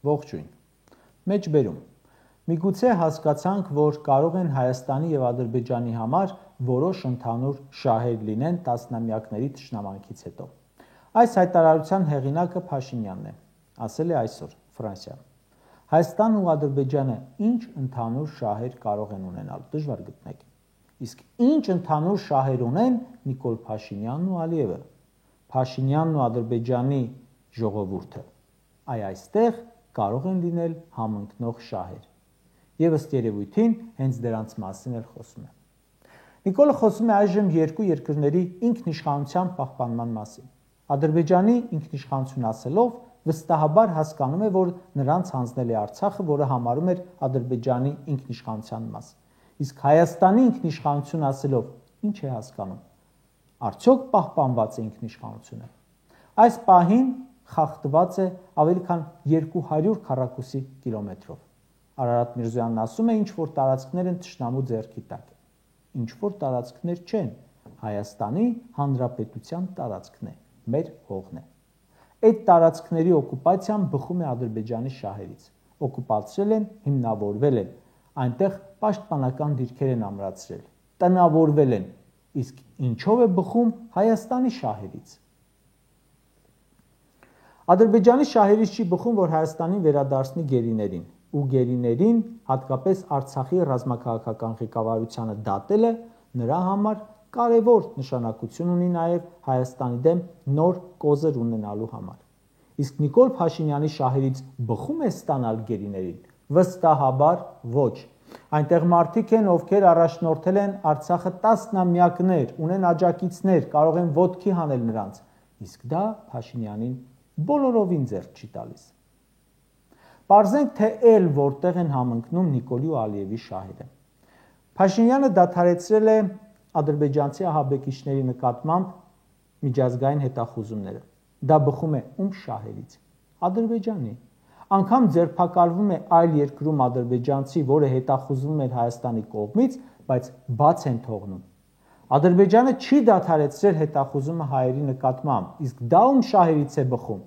Ողջույն։ Մեջբերում։ Միգուցե հասկացանք, որ կարող են Հայաստանի եւ Ադրբեջանի համար որոշ ընդհանուր շահեր լինեն տասնամյակների թշնամանքից հետո։ Այս հայտարարության հեղինակը Փաշինյանն է, ասել է այսօր Ֆրանսիա։ Հայաստանն ու Ադրբեջանը ինչ ընդհանուր շահեր կարող են ունենալ, դժվար գտնեք։ Իսկ ինչ ընդհանուր շահեր ունեն Նիկոլ Փաշինյանն ու Ալիևը, Փաշինյանն ու Ադրբեջանի ժողովուրդը։ Այստեղ կարող են լինել համընկնող շահեր։ Եվ ըստ երևույթին հենց դրանց մասին էլ խոսում է։ Նիկոլը խոսում է այժմ երկու երկրների ինքնիշխանության պահպանման մասին։ Ադրբեջանի ինքնիշխանություն ասելով վստահաբար հասկանում է, որ նրանց հանձնել է Արցախը, որը համարում էր Ադրբեջանի ինքնիշխանության մաս։ Իսկ Հայաստանի ինքնիշխանություն ասելով ինչ է հասկանում։ Արդյոք պահպանված է ինքնիշխանությունը։ Այս պահին խախտված է ավելի քան 200 քառակուսի կիլոմետրով։ Արարատ Միրզոյանն ասում է, ինչ որ տարածքներ են թշնամու ձեռքի տակ։ Ինչ որ տարածքներ չեն, Հայաստանի Հանրապետության տարածքն է, մեր հողն է։ Այդ տարածքների օկուպացիան բխում է Ադրբեջանի շահերից։ Օկուպացրել են, հիմնավորվել են, այնտեղ պաշտպանական դիրքեր են ամրացրել, տնավորվել են, իսկ ինչով է բխում Հայաստանի շահերից։ Ադրբեջանի շահերից չի բխում, որ Հայաստանին վերադարձնի գերիներին, ու գերիներին, հատկապես Արցախի ռազմաքաղաքական ղեկավարությանը դատելը նրա համար կարևոր նշանակություն ունի նաև Հայաստանի դեմ նոր կոզր ունենալու համար։ Իսկ Նիկոլ Փաշինյանի շահերից բխում է ստանալ գերիներին, վստահաբար ոչ։ Այնտեղ մարդիկ են, ովքեր առաջնորդել են Արցախը տասնամյակներ, ունեն աջակիցներ, կարող են ոտքի հանել նրանց, իսկ դա Փաշինյանին բոլորովին ձեռք չի տալիս։ Պարզենք, թե էլ որտեղ են համընկնում Նիկոլի ու Ալիևի շահերը։ Փաշինյանը դադարեցրել է ադրբեջանցի ահաբեկիչների նկատմամբ միջազգային հետախուզումները։ Դա բխում է ում շահերից։ Ադրբեջանի։ Անգամ ձերբակալվում է այլ երկրում ադրբեջանցի, որը հետախուզվում էր Հայաստանի կողմից, բայց բաց են թողնում։ Ադրբեջանը չի դադարեցրել հետախուզումը հայերի նկատմամբ, իսկ դա ում շահերից է բխում։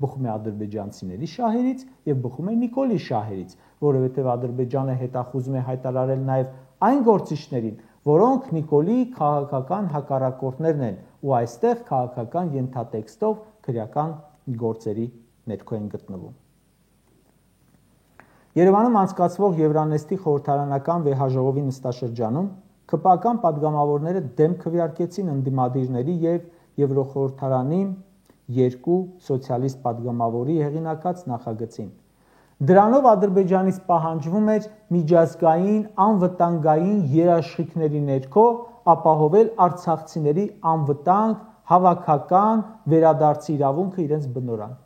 Բխում է ադրբեջանցիների շահերից եւ բխում է Նիկոլի շահերից, որովհետեւ Ադրբեջանը հետախուզում է հայտարարել նաեւ այն գործիչներին, որոնք Նիկոլի քաղաքական հակառակորդներն են ու այստեղ քաղաքական ենթատեքստով քրեական գործերի ներքո են գտնվում։ Երևանում անցկացվող Եվրանեստի խորհրդարանական վեհաժողովի նստաշրջանում ԿՊԱ-կան падգամավորները դեմ քվեարկեցին ընդդիմադիրների եւ Եվրոխորհրդարանի երկու սոցիալիստ падգամավորի հեղինակած նախագծին։ Դրանով Ադրբեջանից պահանջվում էր միջազգային անվտանգային երաշխիքների ներքո ապահովել արցախցիների անվտանգ հավաքական վերադարձի իրավունքը իրենց բնորան։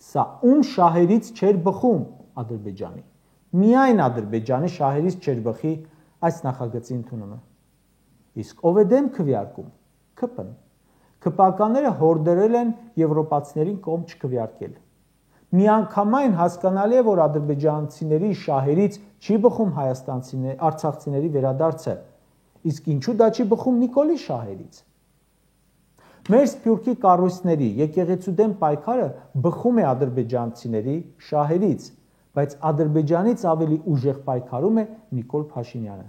Սա ում շահերից չէր բխում Ադրբեջանի։ Միայն Ադրբեջանի շահերից չէր բխի այս նախագծի ընդունումը։ Իսկ ով է դեմ քվեարկում։ ԿՊ-ն։ ԿՊԱ-ականները հորդորել են եվրոպացիներին կողմ չքվեարկել։ Միանգամայն հասկանալի է, որ ադրբեջանցիների շահերից չի բխում արցախցիների վերադարձը, իսկ ինչու դա չի բխում Նիկոլի շահերից։ Մեր սփյուռքի կառույցների եկեղեցու դեմ պայքարը բխում է ադրբեջանցիների շահերից, բայց Ադրբեջանից ավելի ուժեղ պայքարում է Նիկոլ Փաշինյանը։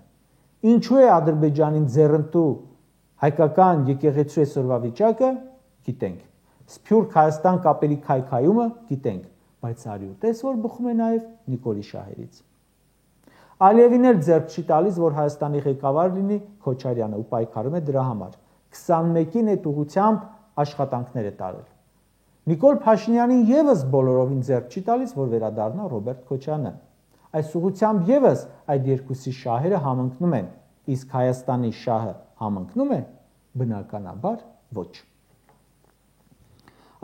Ինչու է Ադրբեջանին ձեռնտու հայկական եկեղեցու այսօրվա վիճակը, գիտենք։ Սփյուռք Հայաստան կապերի քայքայումը գիտենք, բայց արյուտես որ բխում է նաև Նիկոլի շահերից։ Ալիևին էլ ձեռք չի տալիս, որ Հայաստանի ղեկավար լինի Քոչարյանը ու պայքարում է դրա համար։ 21-ին այդ ուղղությամբ աշխատանքներ է տարել։ Նիկոլ Փաշինյանին եւս բոլորովին ձեռք չի տալիս, որ վերադառնա Ռոբերտ Քոչարյանը։ Այս ուղղությամբ եւս այդ երկուսի շահերը համընկնում են, իսկ Հայաստանի շահը համընկնում է, բնականաբար ոչ։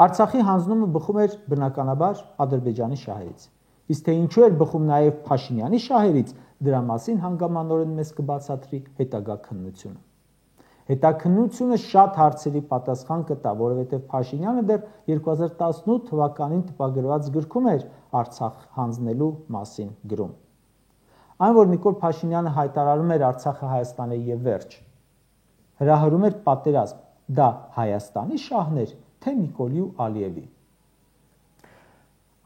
Արցախի հանձնումը բխում էր բնականաբար Ադրբեջանի շահերից։ Իսկ թե ինչու էր բխում նաև Փաշինյանի շահերից, դրա մասին հանգամանորեն մեզ կբացատրի հետագա քննությունը։ Հետաքննությունը շատ հարցերի պատասխան կտա, որովհետև Փաշինյանը դեռ 2018 թվականին տպագրված գրքում էր Արցախ հանձնելու մասին գրում։ Այն, որ Նիկոլ Փաշինյանը հայտարարում էր Արցախը Հայաստան է եւ վերջ, հրահրում էր պատերազմ, դա Հայաստանի շահն էր, թե Նիկոլի ու Ալիևի։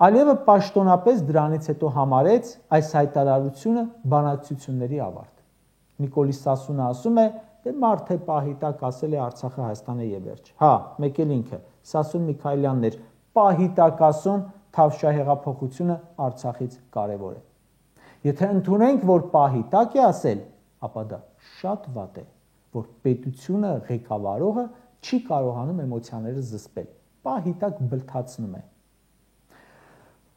Ալիևը պաշտոնապես դրանից հետո համարեց այս հայտարարությունը բանակցությունների ավարտ։ Նիկոլի Սասունը ասում է, դե մարդ է պահի տակ ասել է Արցախը Հայաստանը եւ վերջ։ Հա, մեկ էլ ինքը Սասուն Միքայելյանն էր պահի տակ ասում Թավշյա հեղափոխությունը Արցախից կարևոր է։ Եթե ընդունենք, որ պահի տակ է ասել, ապա դա շատ վատ է, որ պետությունը ղեկավարողը չի կարողանում էմոցիաները զսպել, պահի տակ բլթացնում է։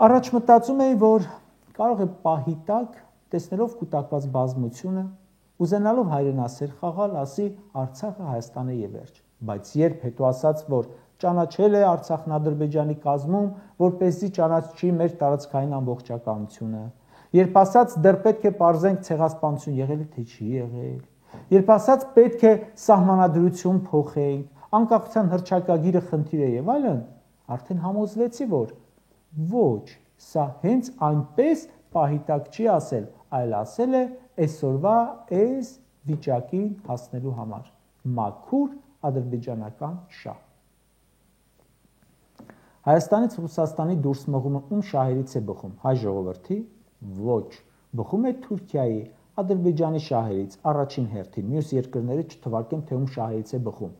Առաջ մտածում էի, որ կարող է պահի տակ, տեսնելով կուտակված բազմությունը, ուզենալով հայրենասեր խաղալ, ասի Արցախը Հայաստան է եւ վերջ, բայց երբ հետո ասաց, որ ճանաչել է Արցախն Ադրբեջանի կազմում, որպեսզի ճանաչի մեր տարածքային ամբողջականությունը, երբ ասաց դեռ պետք է պարզենք ցեղասպանություն եղել է թե չի եղել, երբ ասաց պետք է սահմանադրություն փոխենք, անկախության հռչակագիրը խնդիր է եւ այլն, արդեն համոզվեցի, որ ոչ, սա հենց այնպես պահի տակ չի ասել, այլ ասել է այսօրվա այս վիճակին հասնելու համար մաքուր ադրբեջանական շահ։ Հայաստանից Ռուսաստանի դուրս մղումը ում շահերից է բխում, հայ ժողովրդի, ոչ, բխում է Թուրքիայի, Ադրբեջանի շահերից, առաջին հերթին, մյուս երկրները չթվարկեմ, թե ում շահերից է բխում։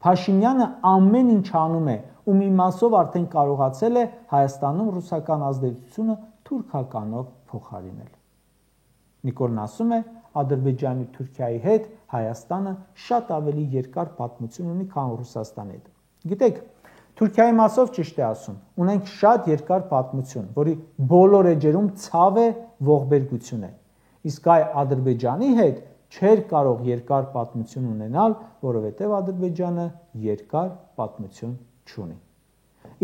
Փաշինյանը ամեն ինչ անում է, ու մի մասով արդեն կարողացել է Հայաստանում ռուսական ազդեցությունը թուրքականով փոխարինել։ Նիկոլն ասում է, Ադրբեջանի ու Թուրքիայի հետ Հայաստանը շատ ավելի երկար պատմություն ունի, քան Ռուսաստանի հետ։ Գիտեք, Թուրքիայի մասով ճիշտ է ասում, ունենք շատ երկար պատմություն, որի բոլոր էջերում ցավ է, ողբերգություն է։ Իսկ այ Ադրբեջանի հետ չէր կարող երկար պատմություն ունենալ, որովհետև Ադրբեջանը երկար պատմություն չունի։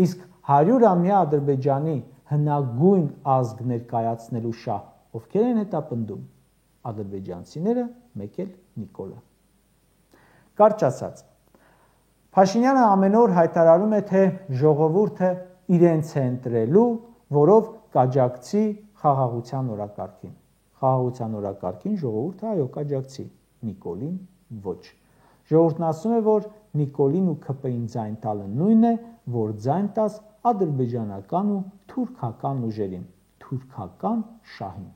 Իսկ 100-ամյա Ադրբեջանի հնագույն ազգ ներկայացնելու շահ ովքեր են հետապնդում, ադրբեջանցիները, մեկ էլ Նիկոլը։ Կարճ ասած, Փաշինյանը ամեն օր հայտարարում է, թե ժողովուրդը իրենց է ընտրելու, որով կաջակցի խաղաղության օրակարգին։ Խաղաղության օրակարգին ժողովուրդը այո կաջակցի, Նիկոլին ոչ։ Ժողովուրդն ասում է, որ Նիկոլին ու ՔՊ-ին ձայն տալը նույնն է, որ ձայն տաս ադրբեջանական ու թուրքական ուժերին, թուրքական շահին։